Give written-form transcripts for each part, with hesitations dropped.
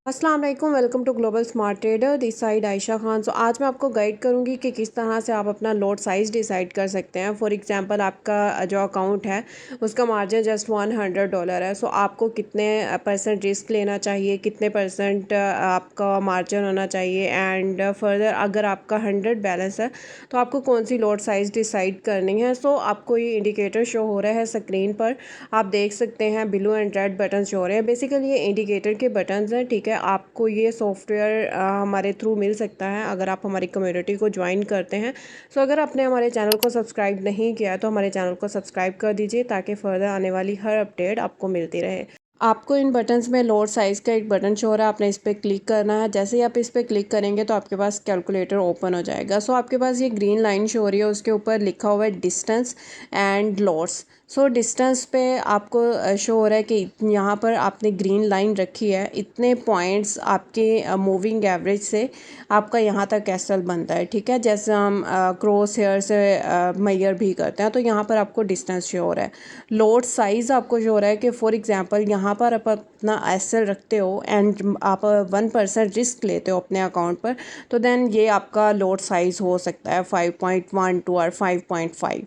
अस्सलाम वालेकुम, welcome to global smart trader. This side Ayesha Khan. आज मैं आपको गाइड करूंगी कि किस तरह से आप अपना लॉट साइज़ डिसाइड कर सकते हैं। फॉर एग्जांपल आपका जो अकाउंट है उसका मार्जिन जस्ट $100 है। आपको कितने परसेंट रिस्क लेना चाहिए, कितने परसेंट आपका मार्जिन होना चाहिए, एंड फर्दर अगर आपका 100 बैलेंस है तो आपको कौन सी लॉट साइज़ डिसाइड करनी है। आपको ये इंडिकेटर शो हो रहा है स्क्रीन पर, आप देख सकते हैं blue and red button show हो रहे हैं। बेसिकली ये इंडिकेटर के बटन्स हैं, ठीक है। आपको ये सॉफ्टवेयर हमारे थ्रू मिल सकता है अगर आप हमारी कम्युनिटी को ज्वाइन करते हैं। अगर आपने हमारे चैनल को सब्सक्राइब नहीं किया है तो हमारे चैनल को सब्सक्राइब कर दीजिए ताकि फर्दर आने वाली हर अपडेट आपको मिलती रहे। आपको इन बटन्स में लोड साइज़ का एक बटन शो हो रहा है, आपने इस पर क्लिक करना है। जैसे ही आप इस पर क्लिक करेंगे तो आपके पास कैलकुलेटर ओपन हो जाएगा। आपके पास ये ग्रीन लाइन शो हो रही है, उसके ऊपर लिखा हुआ है डिस्टेंस एंड लॉट्स। डिस्टेंस पे आपको शो हो रहा है कि यहाँ पर आपने ग्रीन लाइन रखी है, इतने पॉइंट्स आपके मूविंग एवरेज से आपका यहाँ तक एसएल बनता है, ठीक है। जैसे हम क्रॉस हेयर से मेजर भी करते हैं तो यहाँ पर आपको डिस्टेंस शो हो रहा है। लोड साइज़ आपको शो हो रहा है कि फॉर एग्जांपल यहाँ पर आप अपना एसएल रखते हो एंड आप 1% रिस्क लेते हो अपने अकाउंट पर, तो देन ये आपका लोड साइज़ हो सकता है 5.12 और 5.5,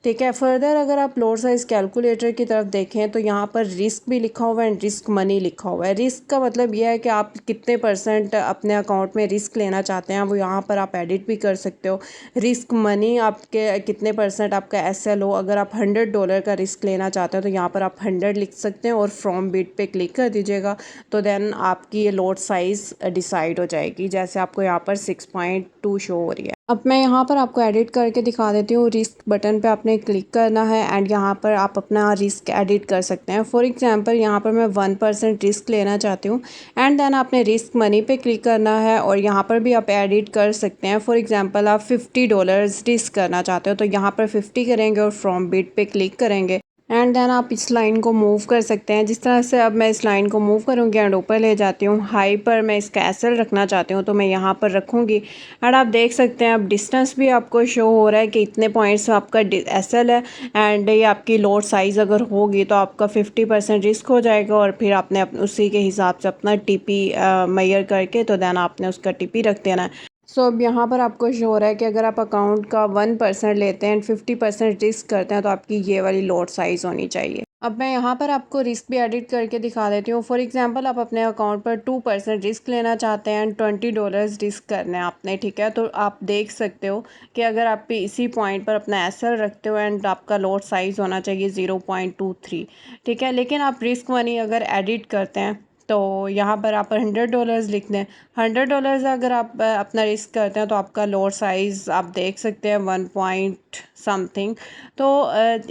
ठीक है। फर्दर अगर आप लोड साइज़ कैलकुलेटर की तरफ देखें तो यहाँ पर रिस्क भी लिखा हुआ है एंड रिस्क मनी लिखा हुआ है। रिस्क का मतलब यह है कि आप कितने परसेंट अपने अकाउंट में रिस्क लेना चाहते हैं, वो यहाँ पर आप एडिट भी कर सकते हो। रिस्क मनी आपके कितने परसेंट आपका एसएल हो, अगर आप $100 का रिस्क लेना चाहते हैं तो यहाँ पर आप 100 लिख सकते हैं और फ्रॉम बिट पे क्लिक कर दीजिएगा, तो देन आपकी ये लोड साइज़ डिसाइड हो जाएगी। जैसे आपको यहाँ पर 6.2 शो हो रही है। अब मैं यहाँ पर आपको एडिट करके दिखा देती हूँ। रिस्क बटन पे आपने क्लिक करना है एंड यहाँ पर आप अपना रिस्क एडिट कर सकते हैं। फॉर एग्जांपल यहाँ पर मैं 1% रिस्क लेना चाहती हूँ एंड देन आपने रिस्क मनी पे क्लिक करना है और यहाँ पर भी आप एडिट कर सकते हैं। फॉर एग्जांपल आप $50 रिस्क करना चाहते हो तो यहाँ पर 50 करेंगे और फ्रॉम बिट पे क्लिक करेंगे एंड देन आप इस लाइन को मूव कर सकते हैं। जिस तरह से अब मैं इस लाइन को मूव करूँगी एंड ऊपर ले जाती हूँ, हाई पर मैं इसका एसएल रखना चाहती हूँ तो मैं यहाँ पर रखूँगी एंड आप देख सकते हैं अब डिस्टेंस भी आपको शो हो रहा है कि इतने पॉइंट्स आपका एसएल है एंड ये आपकी लोड साइज़ अगर होगी तो आपका 50% रिस्क हो जाएगा और फिर आपने उसी के हिसाब से अपना टीपी मेजर करके तो देन आपने उसका टीपी रख देना है। अब यहाँ पर आपको शो हो रहा है कि अगर आप अकाउंट का 1% लेते हैं एंड 50% रिस्क करते हैं तो आपकी ये वाली लॉट साइज़ होनी चाहिए। अब मैं यहाँ पर आपको रिस्क भी एडिट करके दिखा देती हूँ। फॉर एग्जांपल आप अपने अकाउंट पर 2% रिस्क लेना चाहते हैं एंड $20 रिस्क करना है आपने, ठीक है। तो आप देख सकते हो कि अगर आप इसी पॉइंट पर अपना एसएल रखते हो एंड आपका लॉट साइज़ होना चाहिए 0.23, ठीक है। लेकिन आप रिस्क मनी अगर एडिट करते हैं तो यहाँ पर आप $100 लिख दें। $100 अगर आप अपना रिस्क करते हैं तो आपका लॉट साइज़ आप देख सकते हैं 1 पॉइंट समथिंग। तो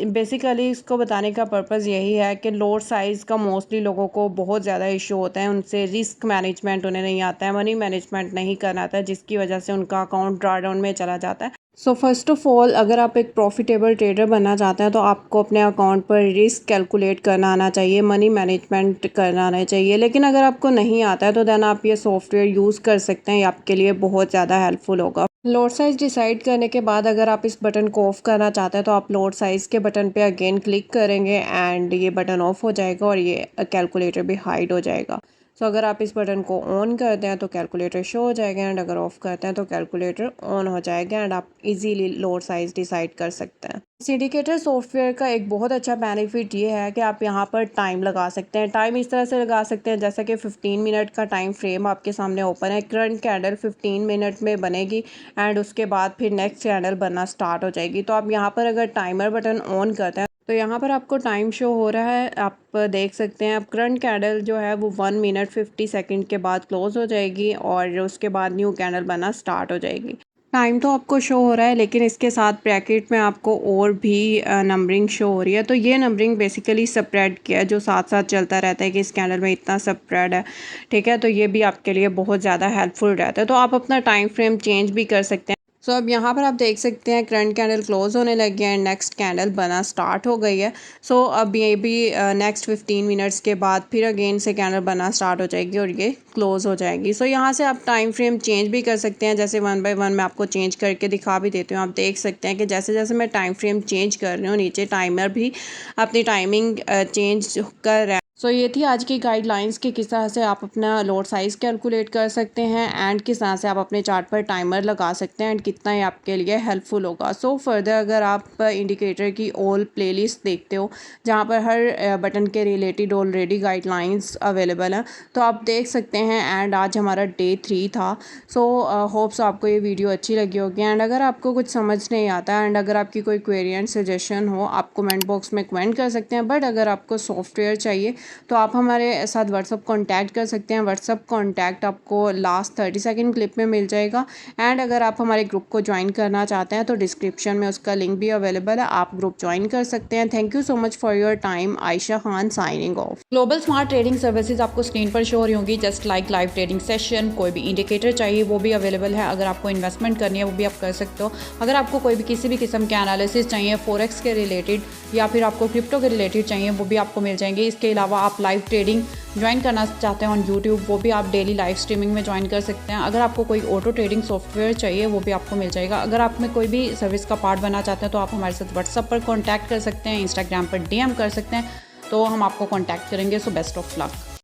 बेसिकली इसको बताने का पर्पज़ यही है कि लॉट साइज़ का मोस्टली लोगों को बहुत ज़्यादा इशू होता है, उनसे रिस्क मैनेजमेंट उन्हें नहीं आता है, मनी मैनेजमेंट नहीं करना आता है, जिसकी वजह से उनका अकाउंट ड्रॉडाउन में चला जाता है। फर्स्ट ऑफ ऑल अगर आप एक प्रॉफिटेबल ट्रेडर बनना चाहते हैं तो आपको अपने अकाउंट पर रिस्क कैलकुलेट करना आना चाहिए, मनी मैनेजमेंट करना आना चाहिए। लेकिन अगर आपको नहीं आता है तो देन आप ये सॉफ्टवेयर यूज़ कर सकते हैं, ये आपके लिए बहुत ज़्यादा हेल्पफुल होगा। लोड साइज़ डिसाइड करने के बाद अगर आप इस बटन को ऑफ़ करना चाहते हैं तो आप लोड साइज़ के बटन पे अगेन क्लिक करेंगे एंड ये बटन ऑफ़ हो जाएगा और ये कैलकुलेटर भी हाइड हो जाएगा। अगर आप इस बटन को ऑन करते हैं तो कैलकुलेटर शो हो जाएगा एंड अगर ऑफ़ करते हैं तो कैलकुलेटर ऑन हो जाएगा एंड आप इजीली लोड साइज़ डिसाइड कर सकते हैं। इस इंडिकेटर सॉफ्टवेयर का एक बहुत अच्छा बेनिफिट ये है कि आप यहाँ पर टाइम लगा सकते हैं। टाइम इस तरह से लगा सकते हैं जैसा कि 15 मिनट का टाइम फ्रेम आपके सामने ओपन है। करंट कैंडल 15 मिनट में बनेगी एंड उसके बाद फिर नेक्स्ट कैंडल बनना स्टार्ट हो जाएगी। तो आप यहाँ पर अगर टाइमर बटन ऑन करते हैं तो यहाँ पर आपको टाइम शो हो रहा है, आप देख सकते हैं। अब करंट कैंडल जो है वो 1 मिनट 50 सेकंड के बाद क्लोज हो जाएगी और उसके बाद न्यू कैंडल बनना स्टार्ट हो जाएगी। टाइम तो आपको शो हो रहा है लेकिन इसके साथ ब्रैकेट में आपको और भी नंबरिंग शो हो रही है। तो ये नंबरिंग बेसिकली स्प्रेड किया है, जो साथ साथ चलता रहता है कि इस कैंडल में इतना स्प्रेड है, ठीक है। तो ये भी आपके लिए बहुत ज़्यादा हेल्पफुल रहता है। तो आप अपना टाइम फ्रेम चेंज भी कर सकते हैं। अब यहाँ पर आप देख सकते हैं करंट कैंडल क्लोज होने लगी है एंड नेक्स्ट कैंडल बना स्टार्ट हो गई है। अब ये भी नेक्स्ट 15 मिनट्स के बाद फिर अगेन से कैंडल बना स्टार्ट हो जाएगी और ये क्लोज हो जाएगी। यहाँ से आप टाइम फ्रेम चेंज भी कर सकते हैं। जैसे 1 बाय 1 मैं आपको चेंज करके दिखा भी देती हूँ। आप देख सकते हैं कि जैसे जैसे मैं टाइम फ्रेम चेंज कर रही हूँ नीचे टाइमर भी अपनी टाइमिंग चेंज कर रहा है। सो ये थी आज की गाइडलाइंस कि किस तरह से आप अपना लॉट साइज़ कैलकुलेट कर सकते हैं एंड किस तरह से आप अपने चार्ट पर टाइमर लगा सकते हैं एंड कितना ये आपके लिए हेल्पफुल होगा। सो फर्दर अगर आप इंडिकेटर की ऑल प्लेलिस्ट देखते हो जहाँ पर हर बटन के रिलेटेड ऑलरेडी गाइडलाइंस अवेलेबल हैं तो आप देख सकते हैं। एंड आज हमारा डे 3 था। सो होप्स आपको ये वीडियो अच्छी लगी होगी एंड अगर आपको कुछ समझ नहीं आता एंड अगर आपकी कोई क्वेरी एंड सजेशन हो आप कमेंट बॉक्स में कमेंट कर सकते हैं। बट अगर आपको सॉफ्टवेयर चाहिए तो आप हमारे साथ व्हाट्सअप कांटेक्ट कर सकते हैं। व्हाट्सअप कांटेक्ट आपको लास्ट 30 सेकंड क्लिप में मिल जाएगा। एंड अगर आप हमारे ग्रुप को ज्वाइन करना चाहते हैं तो डिस्क्रिप्शन में उसका लिंक भी अवेलेबल है, आप ग्रुप ज्वाइन कर सकते हैं। Thank you so much for your time. Ayesha Khan signing off. Global smart trading services आपको स्क्रीन पर शो हो रही होंगी just like live trading session. कोई भी इंडिकेटर चाहिए वो भी अवेलेबल है। अगर आपको इन्वेस्टमेंट करनी है वो भी आप कर सकते हो। अगर आपको कोई भी किसी भी किस्म के एनालिसिस चाहिए फॉरेक्स के रिलेटेड या फिर आपको क्रिप्टो के रिलेटेड चाहिए वो भी आपको मिल जाएंगे। इसके अलावा आप लाइव ट्रेडिंग ज्वाइन करना चाहते हैं ऑन यूट्यूब वो भी आप डेली लाइव स्ट्रीमिंग में ज्वाइन कर सकते हैं। अगर आपको कोई ऑटो ट्रेडिंग सॉफ्टवेयर चाहिए वो भी आपको मिल जाएगा। अगर आप में कोई भी सर्विस का पार्ट बनना चाहते हैं तो आप हमारे साथ व्हाट्सअप पर कॉन्टैक्ट कर सकते हैं, इंस्टाग्राम पर DM कर सकते हैं तो हम आपको कॉन्टैक्ट करेंगे। So best of luck.